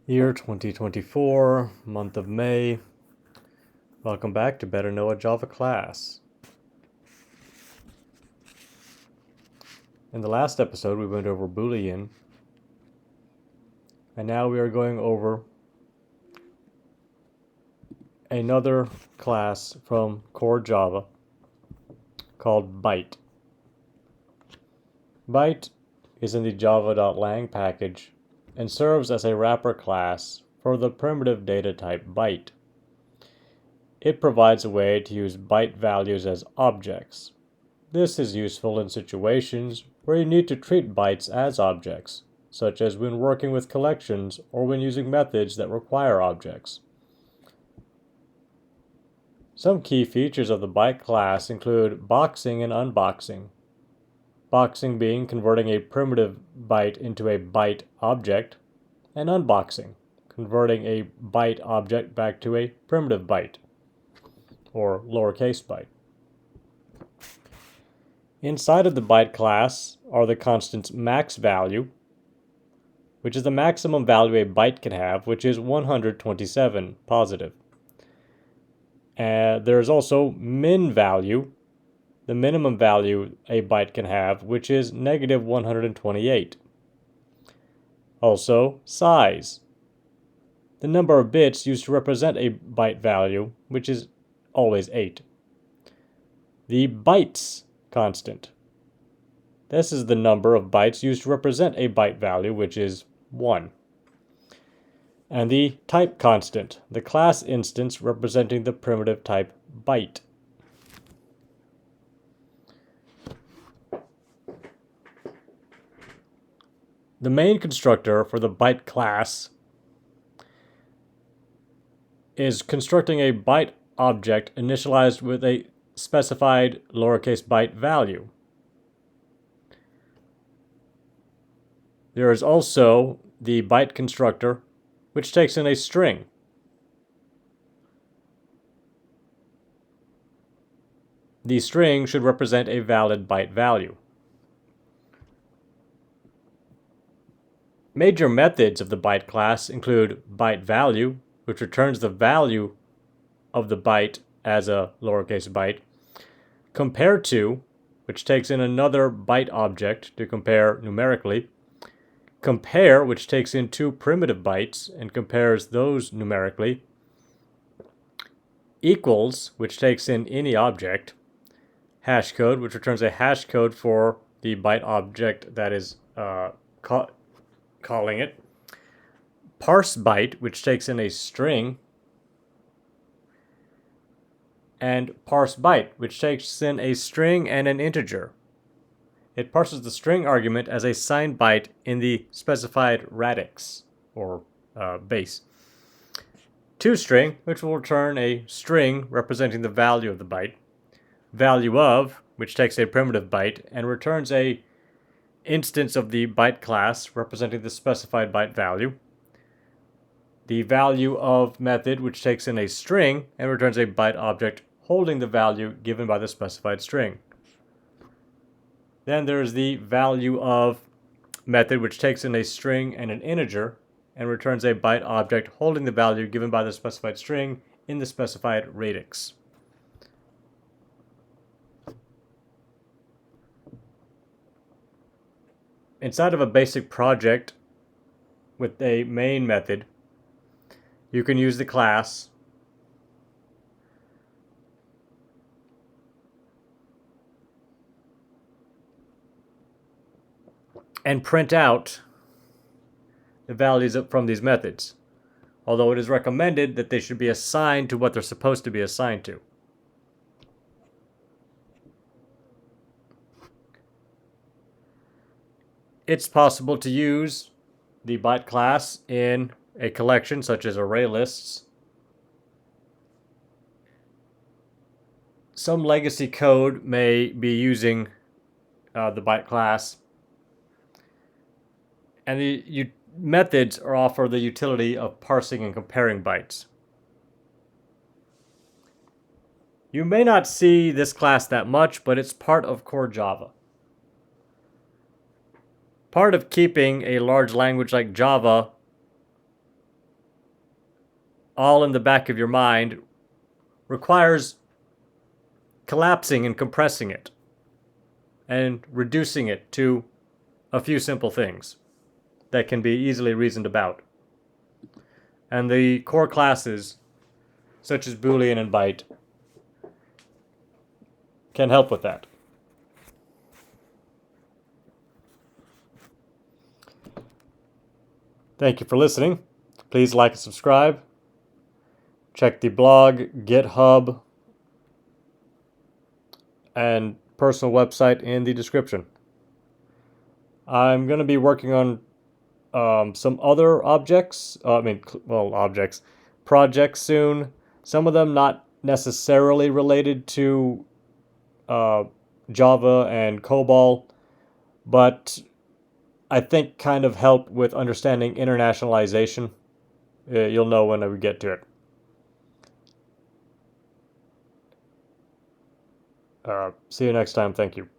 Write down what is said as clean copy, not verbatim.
Year 2024, month of May. Welcome back to Better Know a Java class. In the last episode, we went over Boolean, and now we are going over another class from core Java called Byte. Byte is in the java.lang package and serves as a wrapper class for the primitive data type byte. It provides a way to use byte values as objects. This is useful in situations where you need to treat bytes as objects, such as when working with collections or when using methods that require objects. Some key features of the byte class include boxing and unboxing. Boxing being converting a primitive byte into a byte object, and unboxing, converting a byte object back to a primitive byte, or lowercase byte. Inside of the byte class are the constants max value, which is the maximum value a byte can have, which is 127 positive. There's also min value, the minimum value a byte can have, which is negative 128. Also, size, the number of bits used to represent a byte value, which is always 8. The bytes constant. This is the number of bytes used to represent a byte value, which is 1. And the type constant, the class instance representing the primitive type byte. The main constructor for the byte class is constructing a byte object initialized with a specified lowercase byte value. There is also the byte constructor, which takes in a string. The string should represent a valid byte value. Major methods of the byte class include byte value, which returns the value of the byte as a lowercase byte, compare to, which takes in another byte object to compare numerically, compare, which takes in two primitive bytes and compares those numerically, equals, which takes in any object, hashcode, which returns a hash code for the byte object that is calling it, parse byte, which takes in a string, and parse byte, which takes in a string and an integer. It parses the string argument as a signed byte in the specified radix, or base. ToString, which will return a string representing the value of the byte. Value of, which takes a primitive byte and returns a instance of the byte class representing the specified byte value. The value of method, which takes in a string and returns a byte object holding the value given by the specified string. Then there's the value of method, which takes in a string and an integer and returns a byte object holding the value given by the specified string in the specified radix. Inside of a basic project with a main method, you can use the class and print out the values from these methods, although it is recommended that they should be assigned to what they're supposed to be assigned to. It's possible to use the byte class in a collection such as array lists. Some legacy code may be using the byte class, and the methods offer the utility of parsing and comparing bytes. You may not see this class that much, but it's part of core Java. Part of keeping a large language like Java all in the back of your mind requires collapsing and compressing it and reducing it to a few simple things that can be easily reasoned about. And the core classes, such as Boolean and Byte, can help with that. Thank you for listening. Please like and subscribe. Check the blog, GitHub, and personal website in the description. I'm going to be working on some other projects soon. Some of them not necessarily related to Java and COBOL, but I think kind of help with understanding internationalization. You'll know when we get to it. See you next time. Thank you.